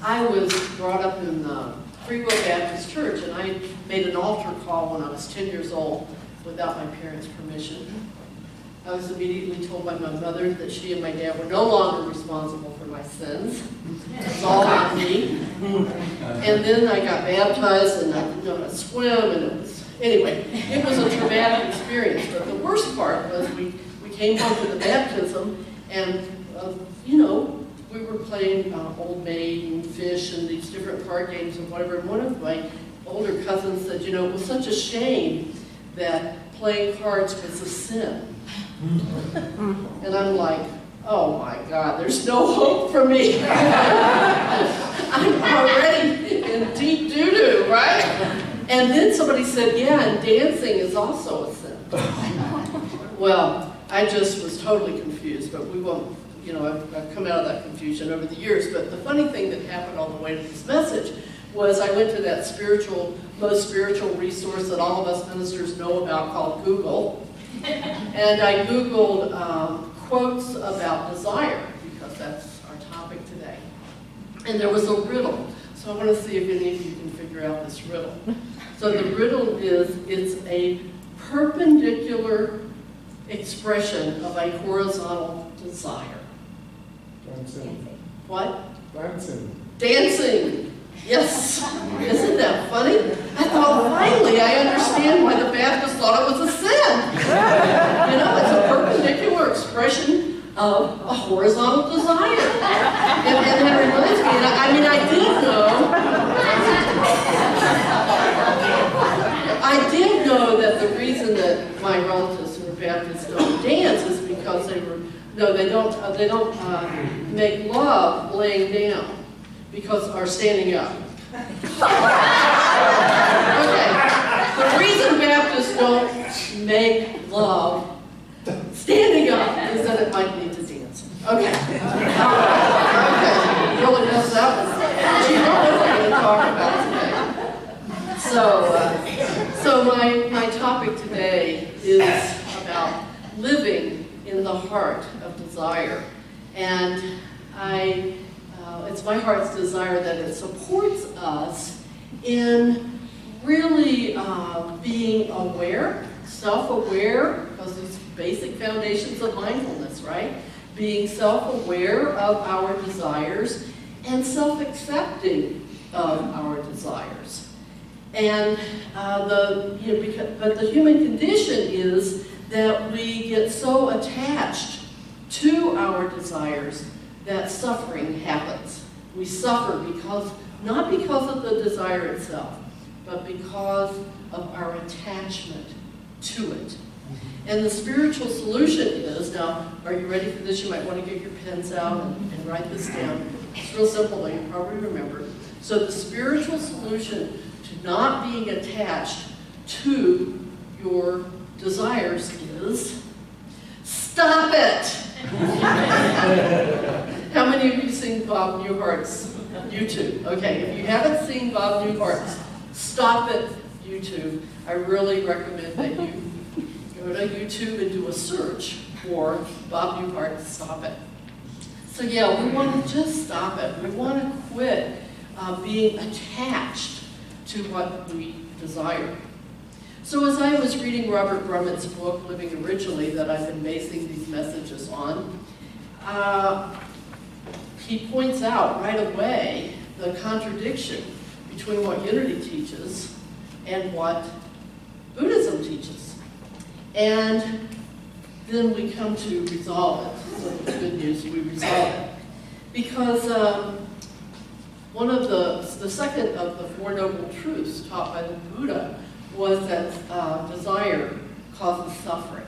I was brought up in the Free Will Baptist Church, and I made an altar call when I was 10 years old without my parents' permission. I was immediately told by my mother that she and my dad were no longer responsible for my sins. It's all on me. And then I got baptized, and I didn't know how to swim, and it was a traumatic experience. But the worst part was we came home to the baptism, and we were playing Old Maid and Fish and these different card games and whatever. And one of my older cousins said, it was such a shame that playing cards was a sin. And I'm like, oh my God, there's no hope for me. I'm already in deep doo-doo, right? And then somebody said, yeah, and dancing is also a sin. Well, I just was totally confused, but we won't, I've come out of that confusion over the years. But the funny thing that happened all the way to this message was I went to that most spiritual resource that all of us ministers know about called Google. And I Googled quotes about desire, because that's our topic today. And there was a riddle. So I want to see if any of you can figure out this riddle. So the riddle is, it's a perpendicular expression of a horizontal desire. Dancing. What? Dancing. Dancing. Yes. Isn't that funny? I thought, finally, I understand why the Baptists thought it was a sin. It's a perpendicular expression of a horizontal desire. And it reminds me, I did know that the reason that my relatives who are Baptists don't dance is because they don't make love laying down. Or standing up. Okay. The reason Baptists don't make love standing up is that it might lead to dancing. Okay. Okay. Really messed that one up. You know what I'm going to talk about today. So my topic today is about living in the heart of desire. And it's my heart's desire that it supports us in really being aware, self-aware, because these basic foundations of mindfulness, right? Being self-aware of our desires and self-accepting of our desires. And but the human condition is that we get so attached to our desires that suffering happens. We suffer not because of the desire itself, but because of our attachment to it. And the spiritual solution is, now, are you ready for this? You might want to get your pens out and write this down. It's real simple, though, you probably remember. So the spiritual solution to not being attached to your desires is, stop it! How many of you seen Bob Newhart's YouTube? Okay, if you haven't seen Bob Newhart's Stop It YouTube, I really recommend that you go to YouTube and do a search for Bob Newhart's Stop It. So yeah, we want to just stop it. We want to quit being attached to what we desire. So as I was reading Robert Brumet's book, Living Originally, that I've been basing these messages on, he points out right away the contradiction between what Unity teaches and what Buddhism teaches. And then we come to resolve it. So the good news, we resolve it. Because one of the second of the Four Noble Truths taught by the Buddha was that desire causes suffering.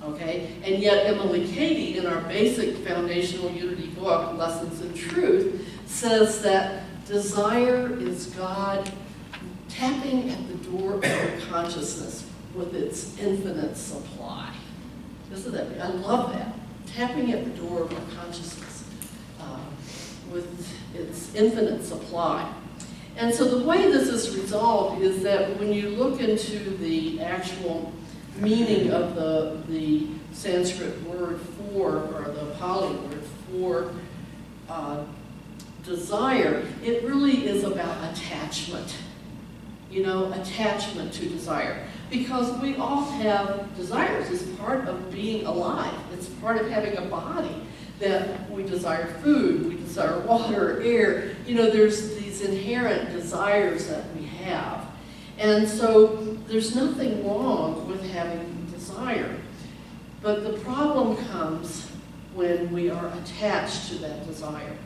Okay? And yet Emily Cady, in our basic foundational Unity book, Lessons in Truth, says that desire is God tapping at the door of your consciousness with its infinite supply. Isn't that? I love that. Tapping at the door of our consciousness with its infinite supply. And so the way this is resolved is that when you look into the actual meaning of the Sanskrit word for, or the Pali word for desire, it really is about attachment. You know, attachment to desire. Because we all have desires. It's part of being alive. It's part of having a body. That we desire food, we desire water, air. You know, there's these inherent desires that we have. And so there's nothing wrong with having desire. But the problem comes when we are attached to that desire.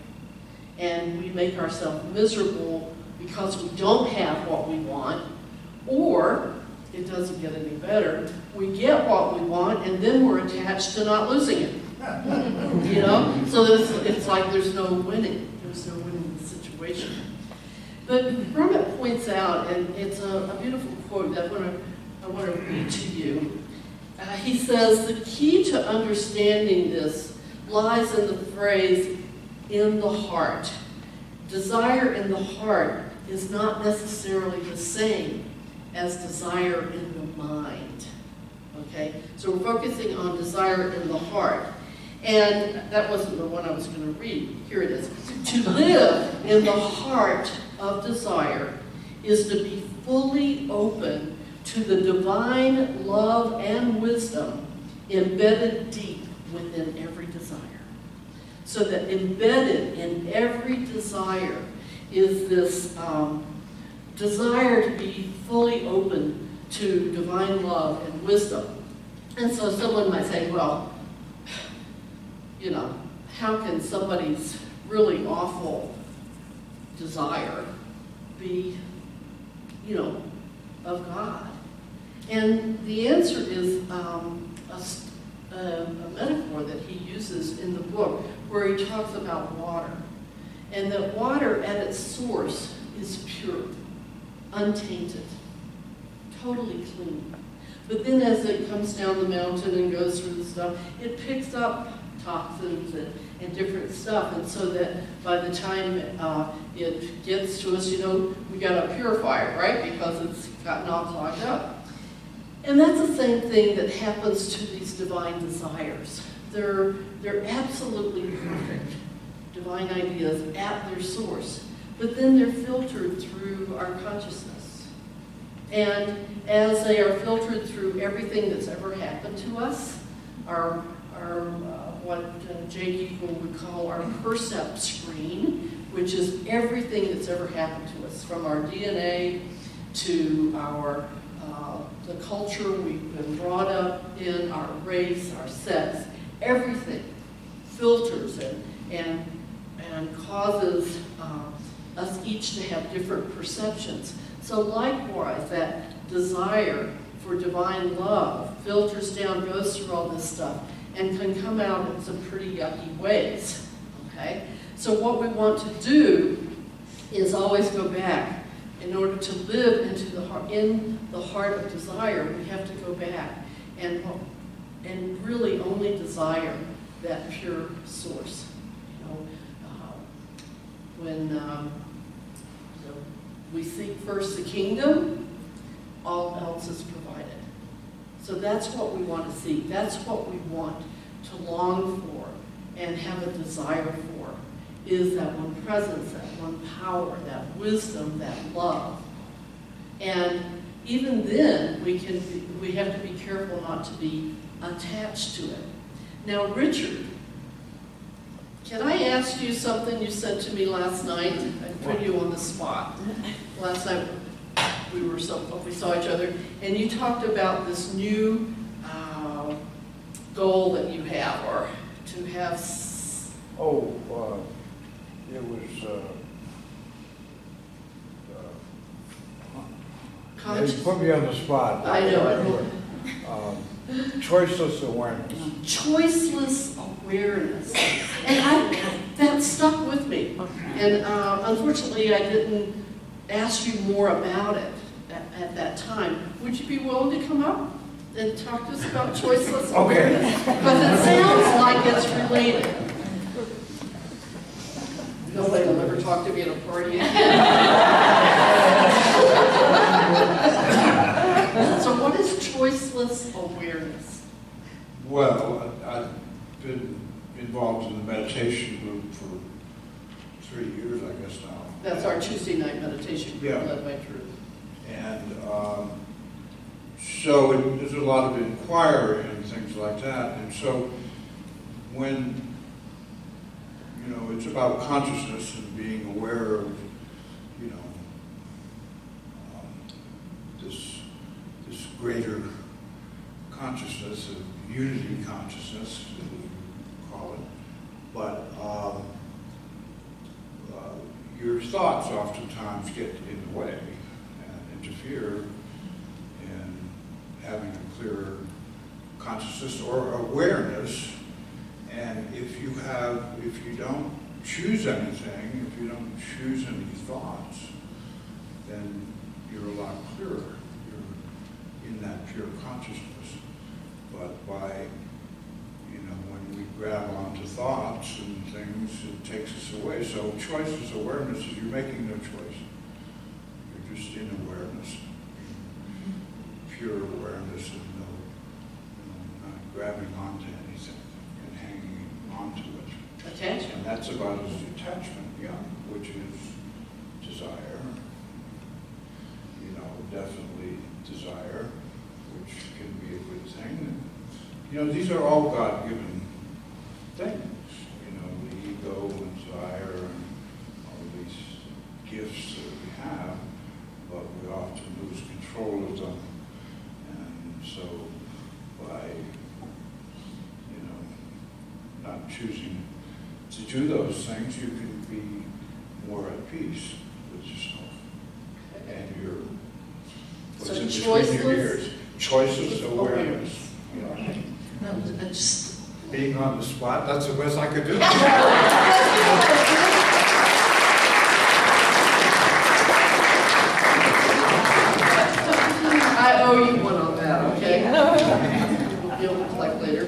And we make ourselves miserable because we don't have what we want, or it doesn't get any better. We get what we want, and then we're attached to not losing it. You know? So it's like there's no winning. There's no winning in the situation. But Brumet points out, and it's a beautiful quote that I want to read to you. He says, the key to understanding this lies in the phrase, in the heart. Desire in the heart is not necessarily the same as desire in the mind. Okay? So we're focusing on desire in the heart. And that wasn't the one I was going to read. Here it is. To live in the heart of desire is to be fully open to the divine love and wisdom embedded deep within every desire. So that embedded in every desire is this desire to be fully open to divine love and wisdom. And so someone might say, well, you know, how can somebody's really awful desire be, you know, of God? And the answer is a metaphor that he uses in the book where he talks about water. And that water at its source is pure, untainted, totally clean. But then as it comes down the mountain and goes through the stuff, it picks up toxins and different stuff. And so that by the time it gets to us, you know, we got to purify it, right? Because it's gotten all clogged up. And that's the same thing that happens to these divine desires. They're absolutely perfect, divine ideas at their source. But then they're filtered through our consciousness. And as they are filtered through everything that's ever happened to us, our what Jake Eagle would call our percept screen, which is everything that's ever happened to us, from our DNA to our the culture we've been brought up in, our race, our sex, everything filters and causes us each to have different perceptions. So likewise, that desire for divine love filters down, goes through all this stuff, and can come out in some pretty yucky ways, okay? So what we want to do is always go back. In order to live in the heart of desire, we have to go back and really only desire that pure source. You know, when we seek first the kingdom, all else is provided. So that's what we want to seek. That's what we want to long for and have a desire for, is that one presence, that one power, that wisdom, that love. And even then, we have to be careful not to be attached to it. Now, Richard, can I ask you something you said to me last night? I put you on the spot. Last night we saw each other, and you talked about this new goal that you have, or to have. It was. You put me on the spot. I know. Choiceless awareness. Choiceless awareness. And that stuck with me. And unfortunately, I didn't ask you more about it at that time. Would you be willing to come up and talk to us about choiceless awareness? Because it sounds like it's related. Nobody will ever talk to me at a party again. So what is choiceless awareness? Well, I've been involved in meditation group for 3 years, I guess now. That's our Tuesday night meditation group, Yeah. led by Truth. And so there's a lot of inquiry and things like that. And so when, you know, it's about consciousness and being aware of, you know, this greater consciousness, of unity consciousness, as we call it. But your thoughts oftentimes get in the way and interfere in having a clearer consciousness or awareness. And if you don't choose anything, if you don't choose any thoughts, then you're a lot clearer. You're in that pure consciousness. But by, you know, when we grab onto thoughts and things, it takes us away. So choice is awareness, is you're making no choice. You're just in awareness, pure awareness, and no, not grabbing onto anything and hanging onto it. Attachment. And that's about as attachment, yeah, which is desire. You know, definitely desire, which can be a good thing. You know, these are all God-given things. You know, the ego and desire and all these gifts that we have, but we often lose control of them. And so by, you know, not choosing to do those things, you can be more at peace with yourself. And your, what's So in between your choiceless- ears. Choiceless awareness. You know. Being on the spot, that's the best I could do. I owe you one on that, okay? We'll deal with like later.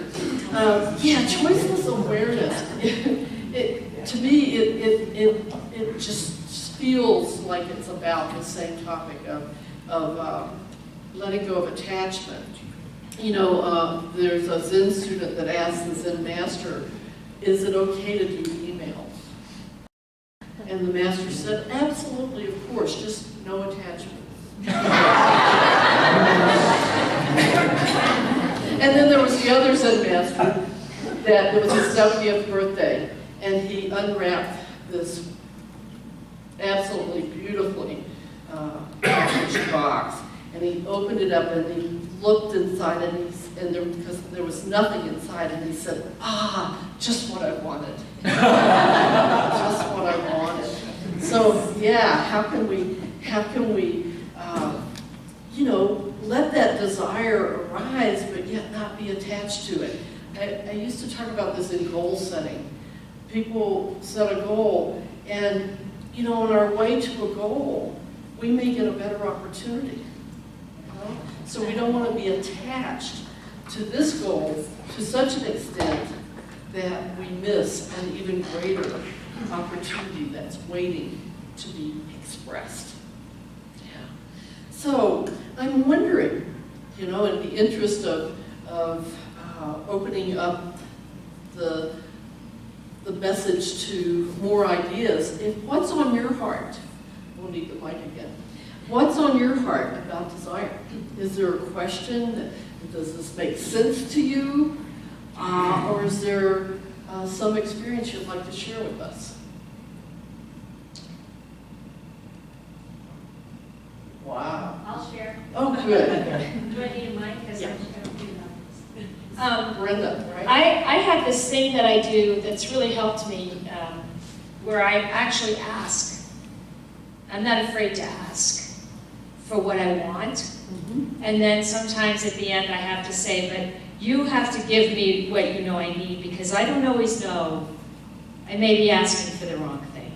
Yeah, choiceless awareness. To me, it just feels like it's about the same topic of letting go of attachment. You know, there's a Zen student that asked the Zen master, is it okay to do emails? And the master said, absolutely, of course, just no attachment. And then there was the other Zen master that it was his 70th birthday, and he unwrapped this absolutely beautifully packaged box, and he opened it up and he looked inside, and because there was nothing inside, and he said, just what I wanted. Just what I wanted. So yeah, how can we you know, let that desire arise, but yet not be attached to it. I used to talk about this in goal setting. People set a goal, and you know, on our way to a goal, we may get a better opportunity. You know? So we don't want to be attached to this goal to such an extent that we miss an even greater opportunity that's waiting to be expressed. Yeah. So I'm wondering, you know, in the interest of opening up the message to more ideas, if what's on your heart, we'll need the mic again. What's on your heart about desire? Is there a question? Does this make sense to you? Or is there some experience you'd like to share with us? Wow. I'll share. Oh, good. Do I need a mic? Because Yeah. I don't do that. Brenda, right? I have this thing that I do that's really helped me, where I actually ask. I'm not afraid to ask for what I want. Mm-hmm. And then sometimes at the end I have to say, but you have to give me what you know I need, because I don't always know. I may be asking for the wrong thing.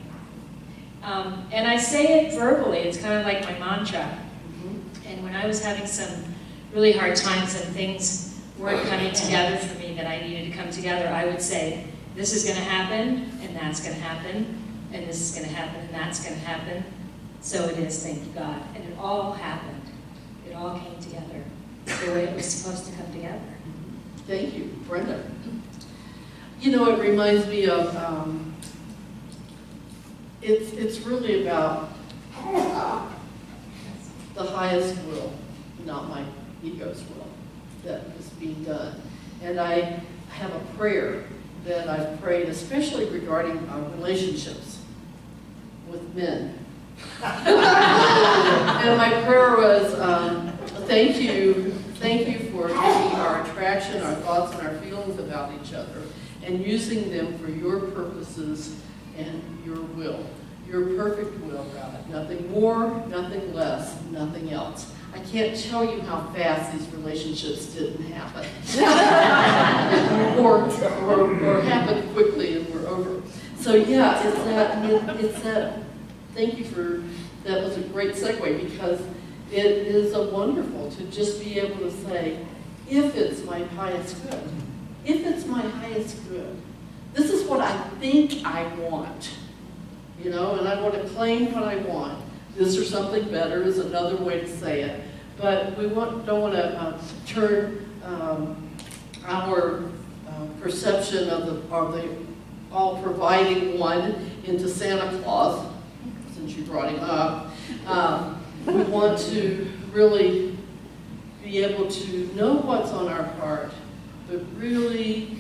And I say it verbally. It's kind of like my mantra. Mm-hmm. And when I was having some really hard times and things weren't coming together for me that I needed to come together, I would say, this is going to happen, and that's going to happen, and this is going to happen, and that's going to happen. So it is, thank you, God. And it all happened. It all came together the way it was supposed to come together. Thank you, Brenda. You know, it reminds me of, it's really about the highest will, not my ego's will, that is being done. And I have a prayer that I've prayed, especially regarding our relationships with men. And my prayer was, thank you for taking our attraction, our thoughts, and our feelings about each other, and using them for your purposes and your will. Your perfect will, God. Nothing more, nothing less, nothing else. I can't tell you how fast these relationships didn't happen. or happened quickly and we're over. So yeah, it's that, thank you for, that was a great segue, because it is a wonderful to just be able to say, if it's my highest good, if it's my highest good, this is what I think I want, you know, and I want to claim what I want. This or something better is another way to say it, but we don't want to turn our perception of the all-providing one into Santa Claus, since you brought him up. We want to really be able to know what's on our heart, but really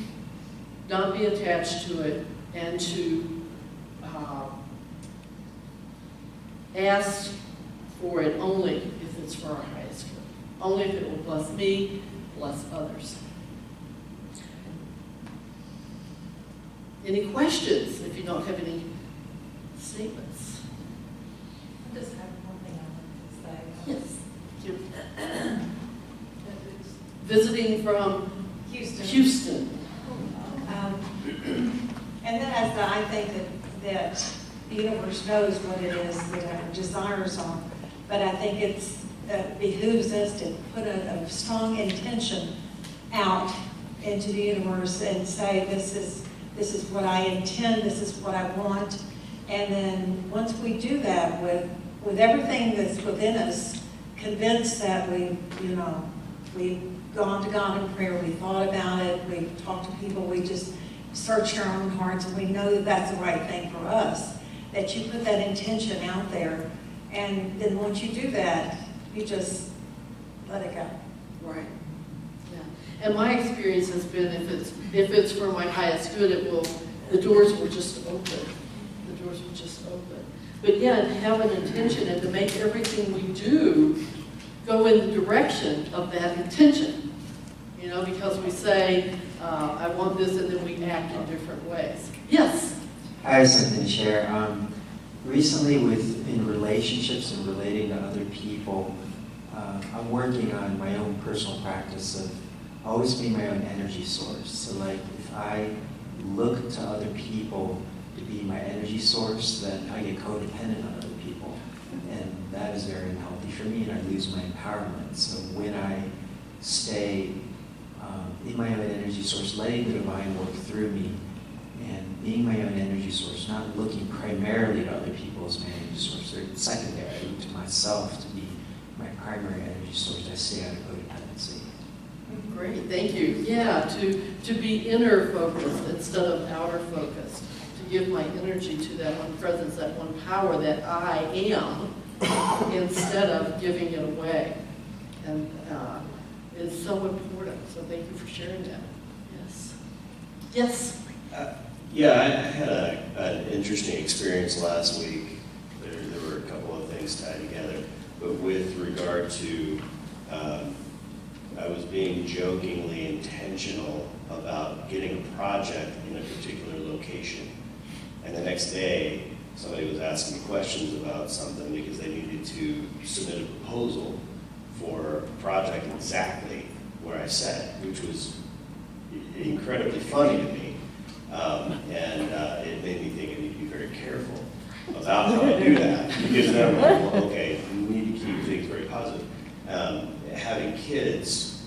not be attached to it, and to ask for it only if it's for our highest good, only if it will bless me, bless others. Any questions if you don't have any statements? I just have one thing I want to say. Yes. Visiting from Houston. And then I think that the universe knows what it is that our desires are, but I think it behooves us to put a strong intention out into the universe and say, this is what I intend, this is what I want. And then once we do that with everything that's within us, convinced that we've gone to God in prayer, we thought about it, we talked to people, we just searched our own hearts, and we know that that's the right thing for us, that you put that intention out there, and then once you do that, you just let it go. Right. Yeah. And my experience has been, if it's for my highest good, the doors will just open. The doors will just open. But yeah, to have an intention and to make everything we do go in the direction of that intention. You know, because we say, I want this, and then we act in different ways. Yes? I have something to share. Recently, in relationships and relating to other people, I'm working on my own personal practice of always being my own energy source. So like, if I look to other people to be my energy source, then I get codependent on other people. And that is very unhealthy for me, and I lose my empowerment. So when I stay in my own energy source, letting the divine work through me, and being my own energy source, not looking primarily to other people as my energy source, or secondary, I look to myself to be my primary energy source. I stay out of codependency. Great, thank you. Yeah, to be inner focused instead of outer focused, to give my energy to that one presence, that one power that I am, instead of giving it away. And it's so important, so thank you for sharing that. Yes. Yes? Yeah, I had an interesting experience last week. There were a couple of things tied together, but with regard to, I was being jokingly intentional about getting a project in a particular location. And the next day, somebody was asking me questions about something because they needed to submit a proposal for a project exactly where I said, which was incredibly funny to me. And it made me think I need to be very careful about how I do that, because then I'm like, well, okay, we need to keep things very positive. Having kids,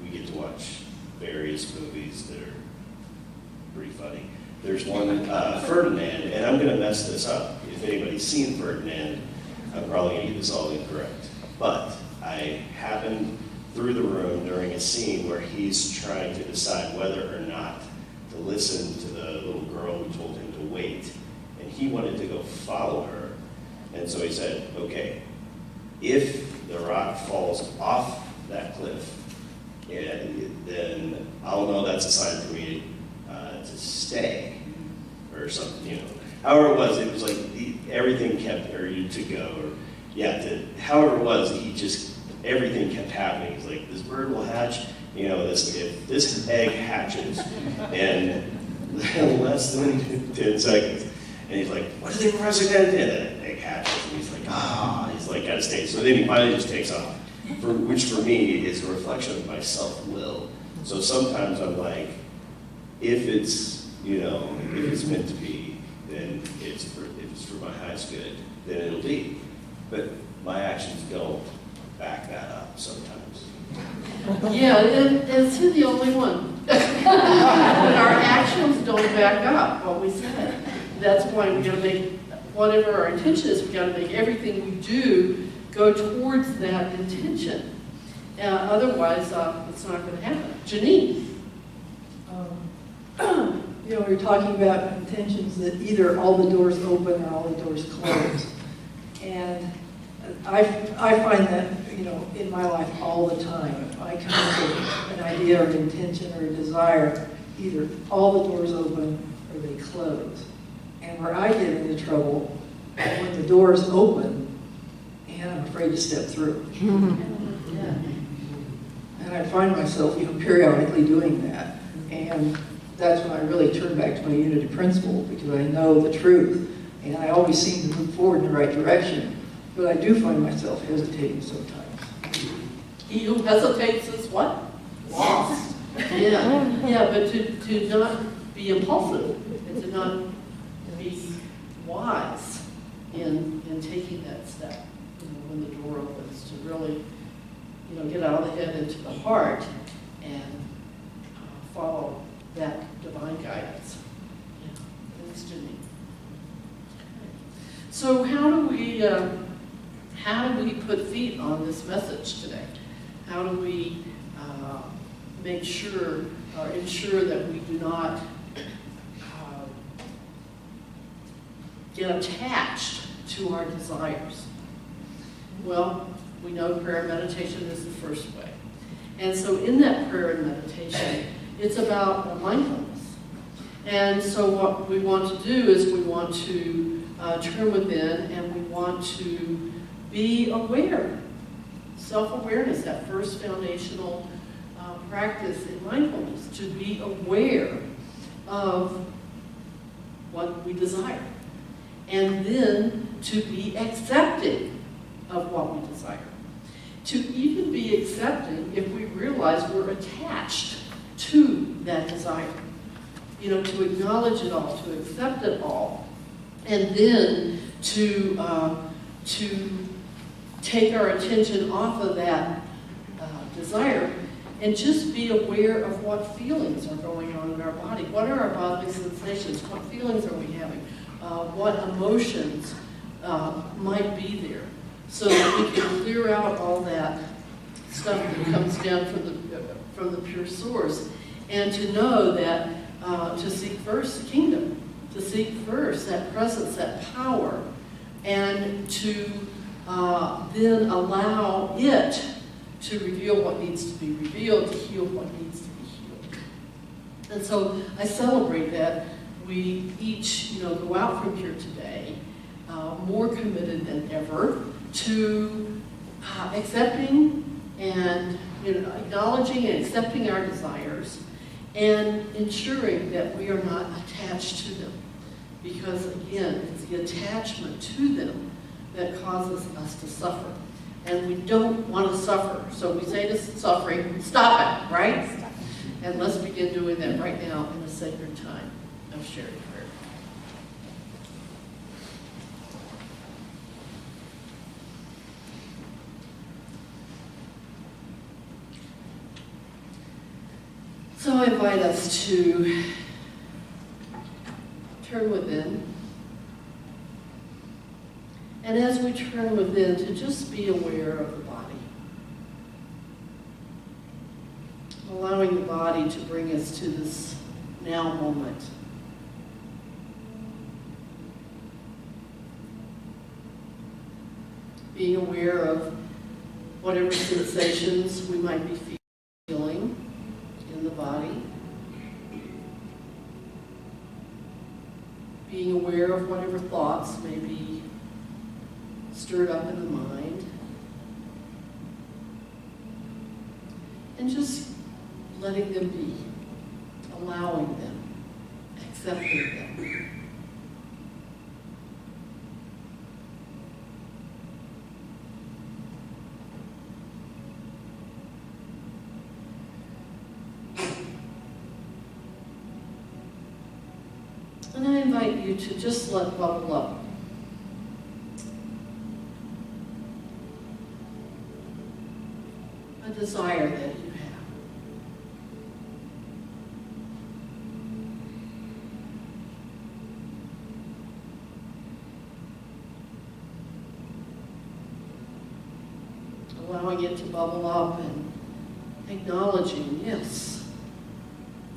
we get to watch various movies that are pretty funny. There's one, Ferdinand, and I'm going to mess this up. If anybody's seen Ferdinand, I'm probably going to get this all incorrect. But I happened through the room during a scene where he's trying to decide whether or not to listen to the little girl who told him to wait, and he wanted to go follow her. And so he said, okay, if the rock falls off that cliff, then I'll know that's a sign for me to stay, or something, you know. However it was like everything kept, or you to go, or however it was, everything kept happening. He's like, this bird will hatch, you know, if this egg hatches in less than 10 seconds, and he's like, what do you think Professor gonna do? And then egg hatches, and he's like, he's like, gotta stay. So then he finally just takes off, which for me is a reflection of my self-will. So sometimes I'm like, if it's meant to be, then if it's for my highest good, then it'll be. But my actions don't back that up sometimes. Yeah, and it's the only one. Our actions don't back up what we said. That's why we gotta make, whatever our intention is, we gotta make everything we do go towards that intention. Otherwise, it's not gonna happen. Janine? We're talking about intentions that either all the doors open or all the doors close. And I find that, in my life all the time, if I come up with an idea or an intention or a desire, either all the doors open or they close. And where I get into trouble, when the doors open, and I'm afraid to step through. And I find myself, periodically doing that. And that's when I really turn back to my unity principle, because I know the truth, and I always seem to move forward in the right direction. But I do find myself hesitating sometimes. He who hesitates is what? Lost. Yeah, but to not be impulsive and to not be wise in taking that step, when the door opens, to really, get out of the head into the heart and follow that divine guidance. Yeah, thanks to me. So how do we put feet on this message today? How do we make sure or ensure that we do not get attached to our desires? Well, we know prayer and meditation is the first way. And so in that prayer and meditation, it's about mindfulness. And so what we want to do is we want to turn within, and we want to be aware. Self-awareness, that first foundational practice in mindfulness, to be aware of what we desire. And then to be accepting of what we desire. To even be accepting if we realize we're attached to that desire. To acknowledge it all, to accept it all, and then to take our attention off of that desire and just be aware of what feelings are going on in our body. What are our bodily sensations? What feelings are we having? What emotions might be there? So that we can clear out all that stuff that comes down from the pure source. And to know that to seek first the kingdom, to seek first that presence, that power, and to then allow it to reveal what needs to be revealed, to heal what needs to be healed. And so I celebrate that we each, go out from here today more committed than ever to accepting and acknowledging and accepting our desires, and ensuring that we are not attached to them. Because again, it's the attachment to them that causes us to suffer. And we don't want to suffer. So we say to suffering, stop it, right? And let's begin doing that right now in a sacred time of sharing prayer. So I invite us to turn within. And as we turn within, to just be aware of the body. Allowing the body to bring us to this now moment. Being aware of whatever sensations we might be feeling in the body. Being aware of whatever thoughts may be stirred up in the mind. And just letting them be, allowing them, accepting them. And I invite you to just let bubble up. A desire that you have. Allowing it to bubble up and acknowledging, yes,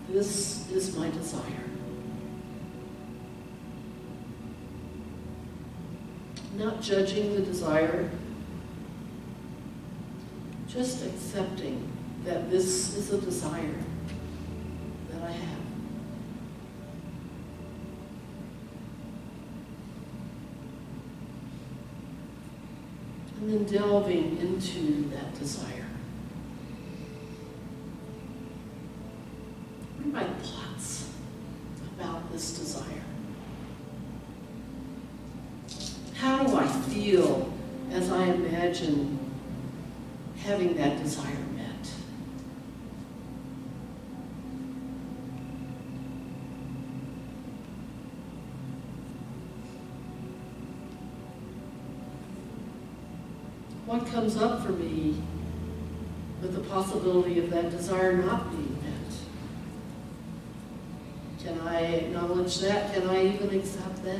this is my desire. Not judging the desire, just accepting that this is a desire that I have. And then delving into that desire. What are my thoughts about this desire? How do I feel as I imagine having that desire met? What comes up for me with the possibility of that desire not being met? Can I acknowledge that? Can I even accept that?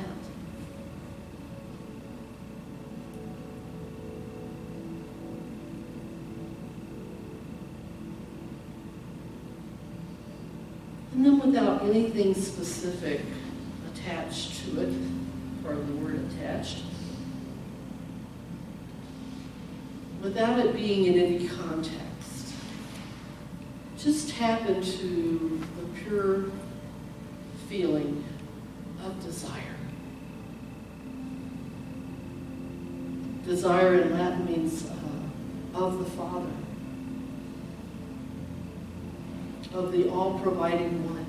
And then without anything specific attached to it, or the word attached, without it being in any context, just tap into the pure feeling of desire. Desire in Latin means of the Father. Of the all-providing one.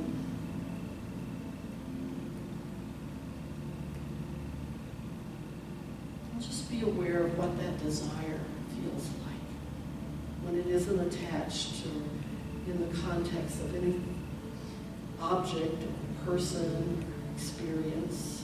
And just be aware of what that desire feels like when it isn't attached to, in the context of any object or person or experience.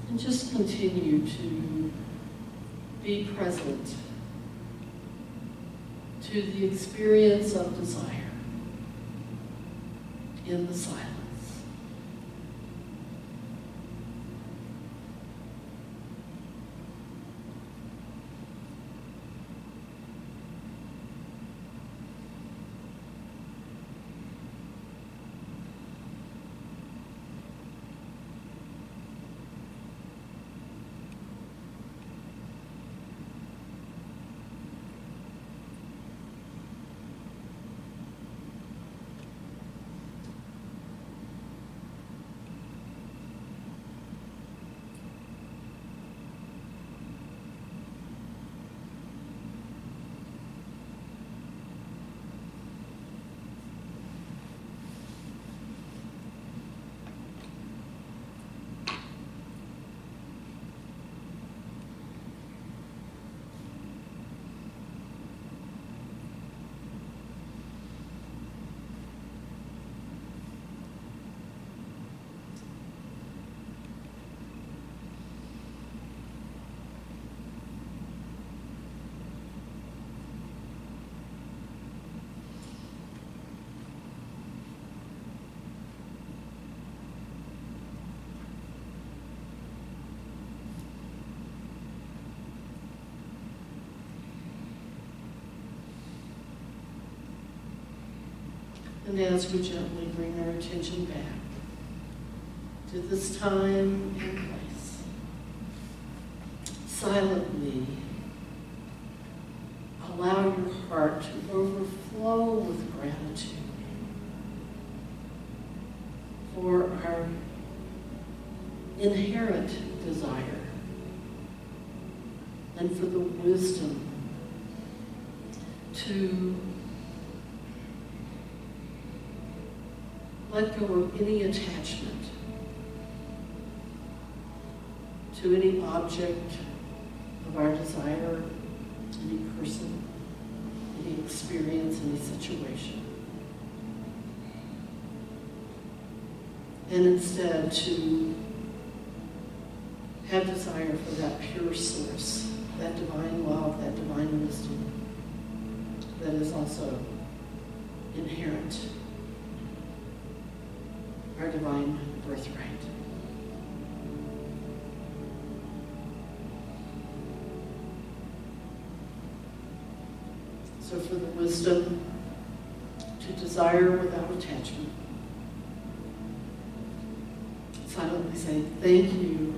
And just continue to be present to the experience of desire in the silence. And as we gently bring our attention back to this time and place, silently allow your heart to overflow with gratitude for our inherent desire and for the wisdom to let go of any attachment to any object of our desire, any person, any experience, any situation. And instead to have desire for that pure source, that divine love, that divine wisdom that is also inherent, our divine birthright. So for the wisdom to desire without attachment, silently say, thank you,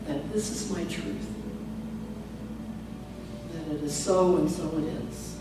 that this is my truth, that it is so and so it is.